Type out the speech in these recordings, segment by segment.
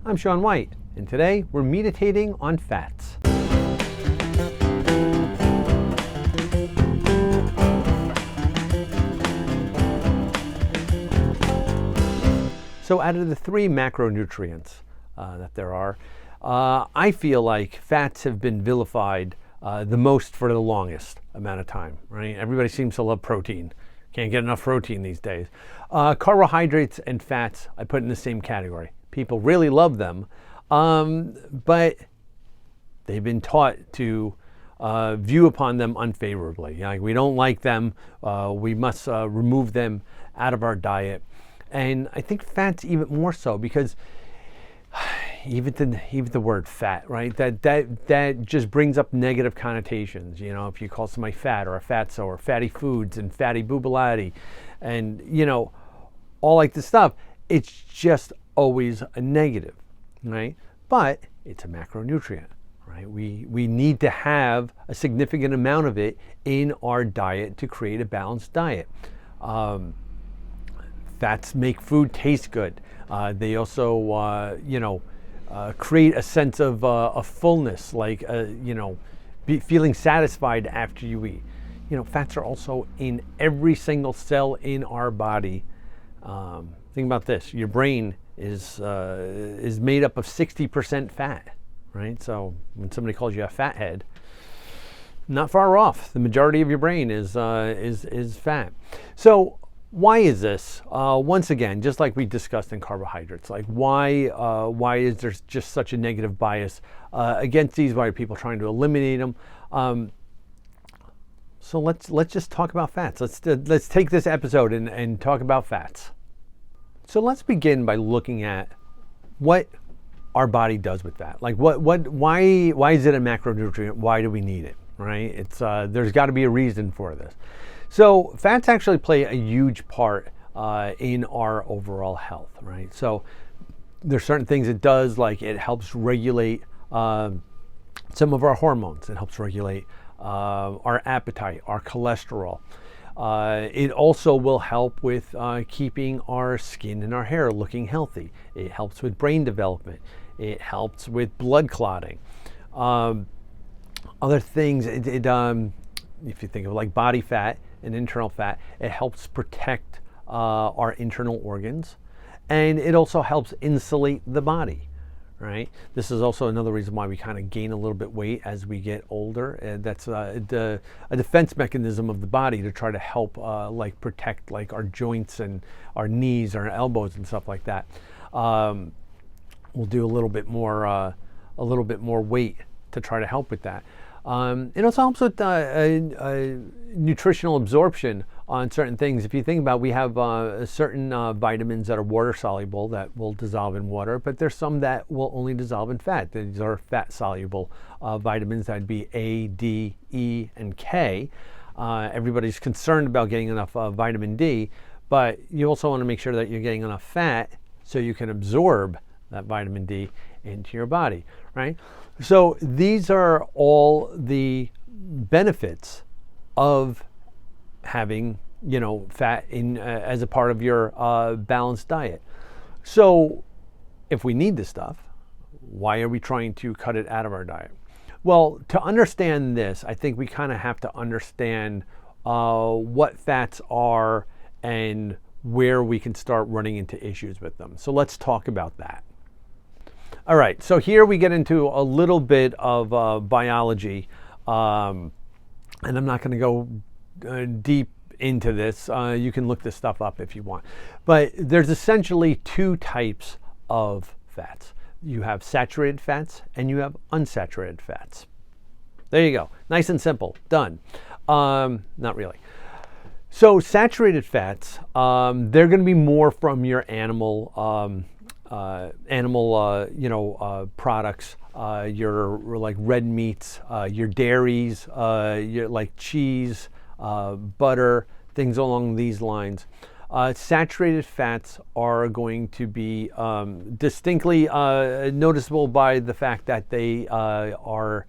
I'm Sean White, and today we're meditating on fats. So out of the three macronutrients that there are, I feel like fats have been vilified the most for the longest amount of time, right? Everybody seems to love protein. Can't get enough protein these days. Carbohydrates and fats, I put in the same category. People really love them, but they've been taught to view upon them unfavorably. Like, we don't like them. We must remove them out of our diet. And I think fats even more so, because even the word fat, right? That just brings up negative connotations. You know, if you call somebody fat or a fatso or fatty foods and fatty boobalati, and all like this stuff, it's just always a negative, right? But it's a macronutrient, right? We need to have a significant amount of it in our diet to create a balanced diet. Fats make food taste good. They also, create a sense of fullness, like, feeling satisfied after you eat. Fats are also in every single cell in our body. Think about this: your brain is made up of 60% fat, right? So when somebody calls you a fathead, not far off. The majority of your brain is fat. So why is this? Once again, just like we discussed in carbohydrates, like why is there just such a negative bias against these? Why are people trying to eliminate them? So let's just talk about fats. Let's take this episode and talk about fats. So let's begin by looking at what our body does with fat. Like why is it a macronutrient? Why do we need it? Right? It's there's got to be a reason for this. So fats actually play a huge part in our overall health, right? So there's certain things it does, like it helps regulate some of our hormones. It helps regulate our appetite, our cholesterol. It also will help with keeping our skin and our hair looking healthy. It helps with brain development. It helps with blood clotting. Other things, if you think of like body fat and internal fat, it helps protect our internal organs, and it also helps insulate the body, right? This is also another reason why we kind of gain a little bit weight as we get older. And that's a defense mechanism of the body to try to help like protect like our joints and our knees, our elbows and stuff like that. We'll do a little bit more weight to try to help with that. It also helps with nutritional absorption on certain things. If you think about it, we have certain vitamins that are water soluble that will dissolve in water, but there's some that will only dissolve in fat. These are fat soluble vitamins. That'd be A, D, E, and K. Everybody's concerned about getting enough vitamin D, but you also want to make sure that you're getting enough fat so you can absorb that vitamin D into your body, right? So these are all the benefits of having, fat in as a part of your balanced diet. So if we need this stuff, why are we trying to cut it out of our diet? Well, to understand this, I think we kind of have to understand what fats are and where we can start running into issues with them. So let's talk about that. All right, so here we get into a little bit of biology, and I'm not going to go deep into this. You can look this stuff up if you want. But there's essentially two types of fats. You have saturated fats and you have unsaturated fats. There you go. Nice and simple. Done. Not really. So saturated fats, they're going to be more from your animal products, your like red meats, your dairies, your like cheese, butter, things along these lines. Saturated fats are going to be distinctly noticeable by the fact that they are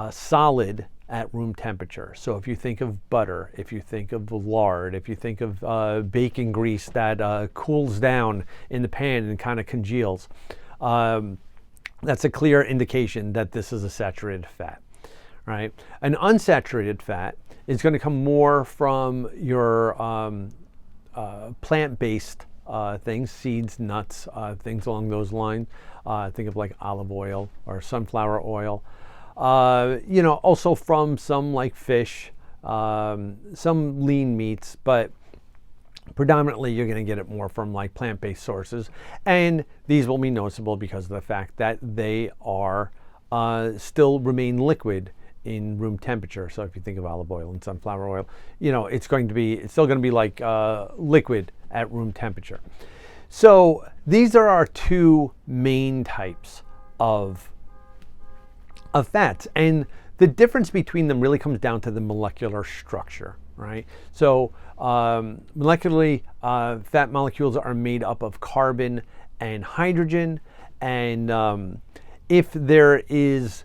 solid at room temperature. So if you think of butter, if you think of lard, if you think of bacon grease that cools down in the pan and kind of congeals, that's a clear indication that this is a saturated fat, right? An unsaturated fat is going to come more from your plant-based things, seeds, nuts, things along those lines. Think of like olive oil or sunflower oil. Also from some like fish, some lean meats, but predominantly you're going to get it more from like plant-based sources. And these will be noticeable because of the fact that they are still remain liquid in room temperature. So if you think of olive oil and sunflower oil, it's still going to be like liquid at room temperature. So these are our two main types of fats, and the difference between them really comes down to the molecular structure, right? So molecularly, fat molecules are made up of carbon and hydrogen, and if there is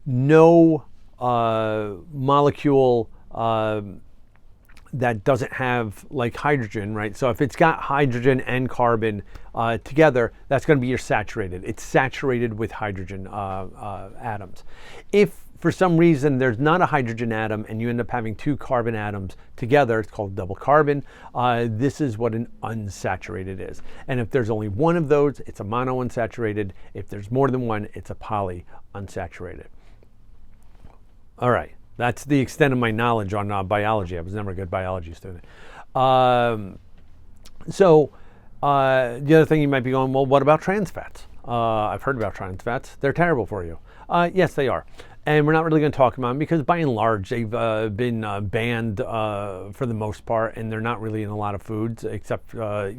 no molecule that doesn't have like hydrogen, right? So if it's got hydrogen and carbon together, that's going to be your saturated. It's saturated with hydrogen atoms. If for some reason there's not a hydrogen atom and you end up having two carbon atoms together, it's called double carbon. This is what an unsaturated is. And if there's only one of those, it's a monounsaturated. If there's more than one, it's a polyunsaturated. All right, that's the extent of my knowledge on biology. I was never a good biology student. The other thing you might be going, well, what about trans fats? I've heard about trans fats. They're terrible for you. Yes, they are. And we're not really going to talk about them because by and large they've been banned for the most part, and they're not really in a lot of foods except, for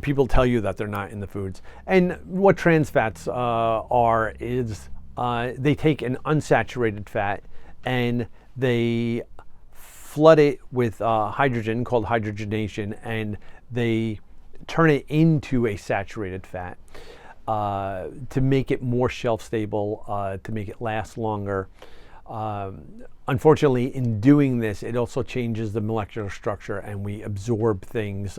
people to tell you that they're not in the foods. And what trans fats are is they take an unsaturated fat and they flood it with hydrogen called hydrogenation, and they turn it into a saturated fat to make it more shelf stable, to make it last longer. Unfortunately, in doing this, it also changes the molecular structure, and we absorb things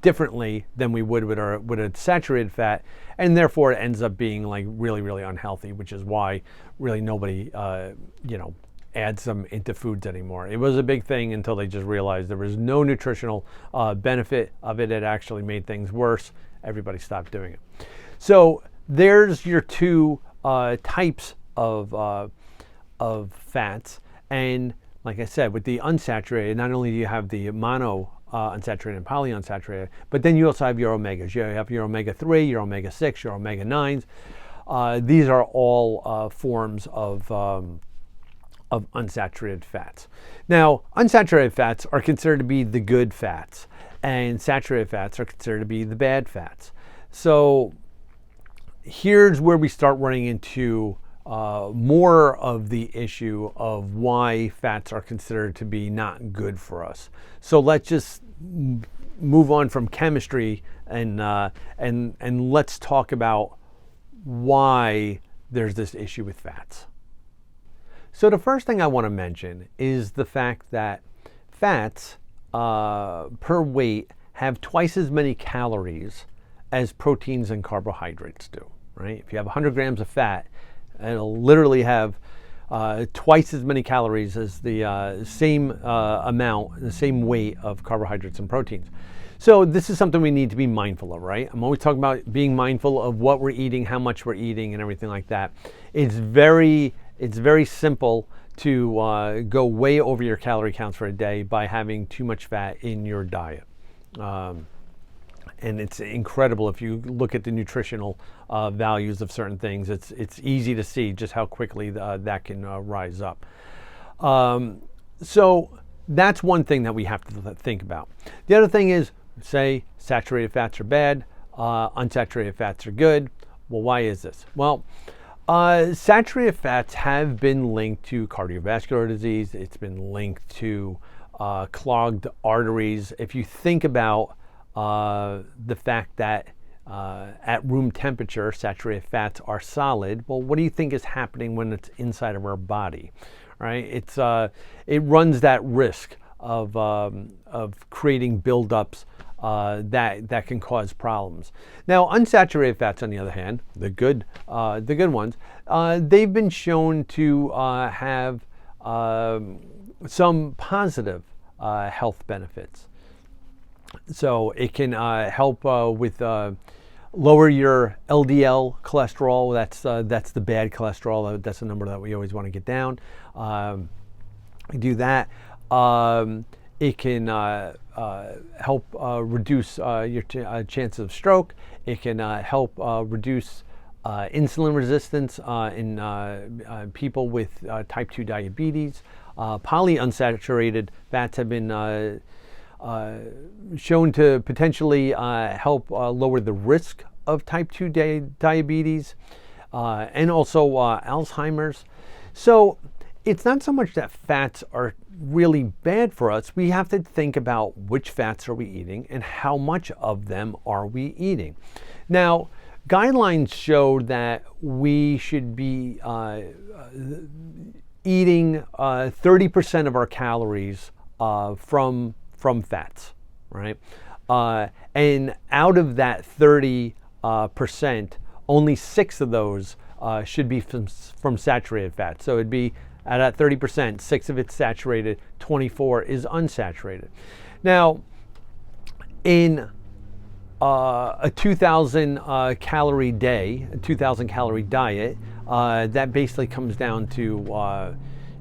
differently than we would with a saturated fat, and therefore it ends up being like really, really unhealthy, which is why really nobody, adds them into foods anymore. It was a big thing until they just realized there was no nutritional benefit of it. It actually made things worse. Everybody stopped doing it. So there's your two types of fats. And like I said, with the unsaturated, not only do you have the mono unsaturated and polyunsaturated, but then you also have your omegas. You have your omega-3, your omega-6, your omega-9s. These are all forms of unsaturated fats. Now, unsaturated fats are considered to be the good fats, and saturated fats are considered to be the bad fats. So here's where we start running into more of the issue of why fats are considered to be not good for us. So let's just move on from chemistry and let's talk about why there's this issue with fats. So the first thing I want to mention is the fact that fats per weight have twice as many calories as proteins and carbohydrates do, right? If you have 100 grams of fat, it'll literally have twice as many calories as the same amount, the same weight of carbohydrates and proteins. So this is something we need to be mindful of, right? I'm always talking about being mindful of what we're eating, how much we're eating, and everything like that. It's very simple to go way over your calorie counts for a day by having too much fat in your diet. And it's incredible if you look at the nutritional values of certain things. It's easy to see just how quickly that can rise up. So that's one thing that we have to think about. The other thing is, say saturated fats are bad, unsaturated fats are good. Well, why is this? Well, saturated fats have been linked to cardiovascular disease. It's been linked to clogged arteries. If you think about the fact that at room temperature, saturated fats are solid, well, what do you think is happening when it's inside of our body, right? It runs that risk of creating buildups that can cause problems. Now, unsaturated fats, on the other hand, the good ones, they've been shown to have some positive health benefits. So it can help with lower your LDL cholesterol. That's the bad cholesterol. That's the number that we always want to get down. Do that. It can help reduce your chances of stroke. It can help reduce insulin resistance in people with type 2 diabetes. Polyunsaturated fats have been shown to potentially help lower the risk of type 2 diabetes and also Alzheimer's. So it's not so much that fats are really bad for us. We have to think about which fats are we eating and how much of them are we eating. Now, guidelines show that we should be eating 30% of our calories from fats, right? And out of that 30%, only 6 of those should be from saturated fats. So it'd be at that 30%, 6 of it's saturated, 24 is unsaturated. Now, in a 2,000 calorie day, a 2,000 calorie diet, that basically comes down to,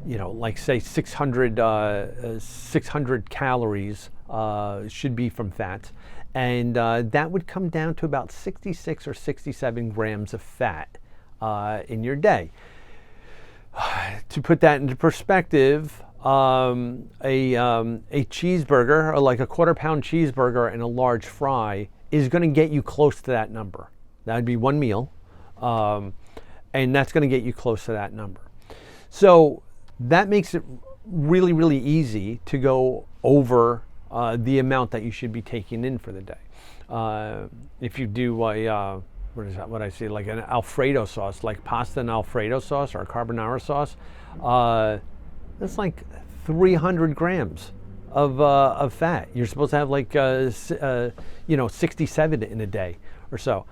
like say 600 calories should be from fats. And that would come down to about 66 or 67 grams of fat in your day. To put that into perspective, a cheeseburger, or like a quarter-pound cheeseburger and a large fry, is going to get you close to that number. That would be one meal, and that's going to get you close to that number. So that makes it really, really easy to go over the amount that you should be taking in for the day. If you do what I say, like an Alfredo sauce, like pasta and Alfredo sauce or carbonara sauce, that's like 300 grams of fat. You're supposed to have like 67 in a day or so.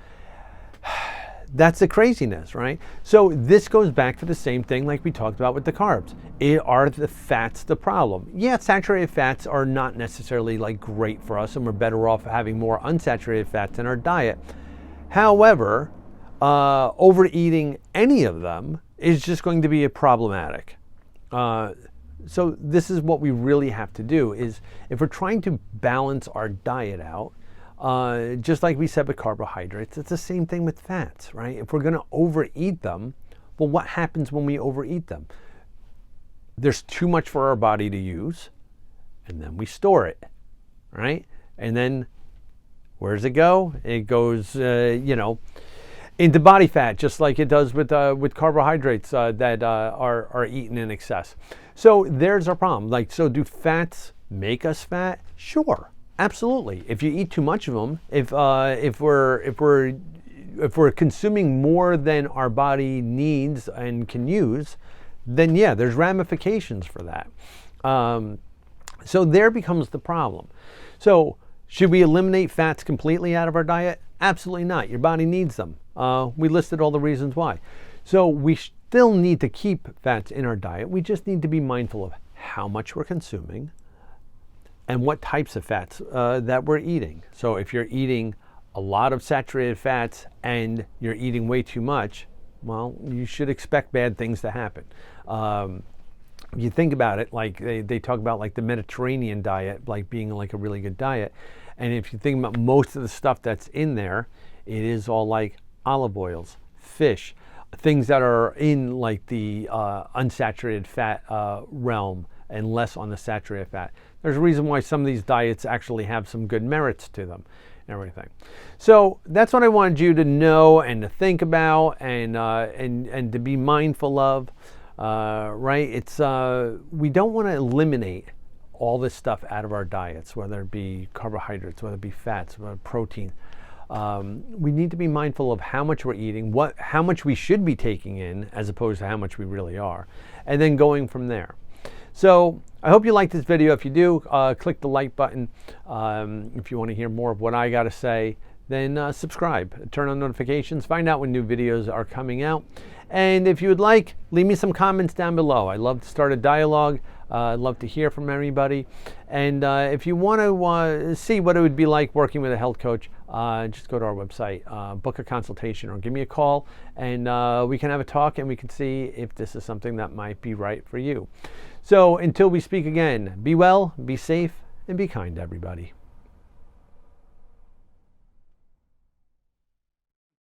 That's the craziness, right? So this goes back to the same thing like we talked about with the carbs. Are the fats the problem? Yeah, saturated fats are not necessarily like great for us, and we're better off having more unsaturated fats in our diet. However, overeating any of them is just going to be problematic. So this is what we really have to do, is if we're trying to balance our diet out, just like we said with carbohydrates, it's the same thing with fats, right? If we're going to overeat them, well, what happens when we overeat them? There's too much for our body to use, and then we store it, right? And then where does it go? It goes, into body fat, just like it does with carbohydrates that are eaten in excess. So there's our problem. So do fats make us fat? Sure, absolutely. If you eat too much of them, if we're consuming more than our body needs and can use, then yeah, there's ramifications for that. So there becomes the problem. So should we eliminate fats completely out of our diet? Absolutely not. Your body needs them. We listed all the reasons why. So we still need to keep fats in our diet. We just need to be mindful of how much we're consuming and what types of fats that we're eating. So if you're eating a lot of saturated fats and you're eating way too much, well, you should expect bad things to happen. If you think about it, like they talk about like the Mediterranean diet, like being like a really good diet. And if you think about most of the stuff that's in there, it is all like olive oils, fish, things that are in like the unsaturated fat realm and less on the saturated fat. There's a reason why some of these diets actually have some good merits to them and everything. So that's what I wanted you to know and to think about and to be mindful of. Right? It's we don't want to eliminate all this stuff out of our diets, whether it be carbohydrates, whether it be fats, whether protein. We need to be mindful of how much we're eating, how much we should be taking in, as opposed to how much we really are, and then going from there. So I hope you like this video. If you do, click the like button. If you want to hear more of what I got to say, then subscribe, turn on notifications, find out when new videos are coming out. And if you would like, leave me some comments down below. I'd love to start a dialogue. I'd love to hear from everybody. And if you want to see what it would be like working with a health coach, just go to our website, book a consultation, or give me a call, and we can have a talk and we can see if this is something that might be right for you. So until we speak again, be well, be safe, and be kind to everybody.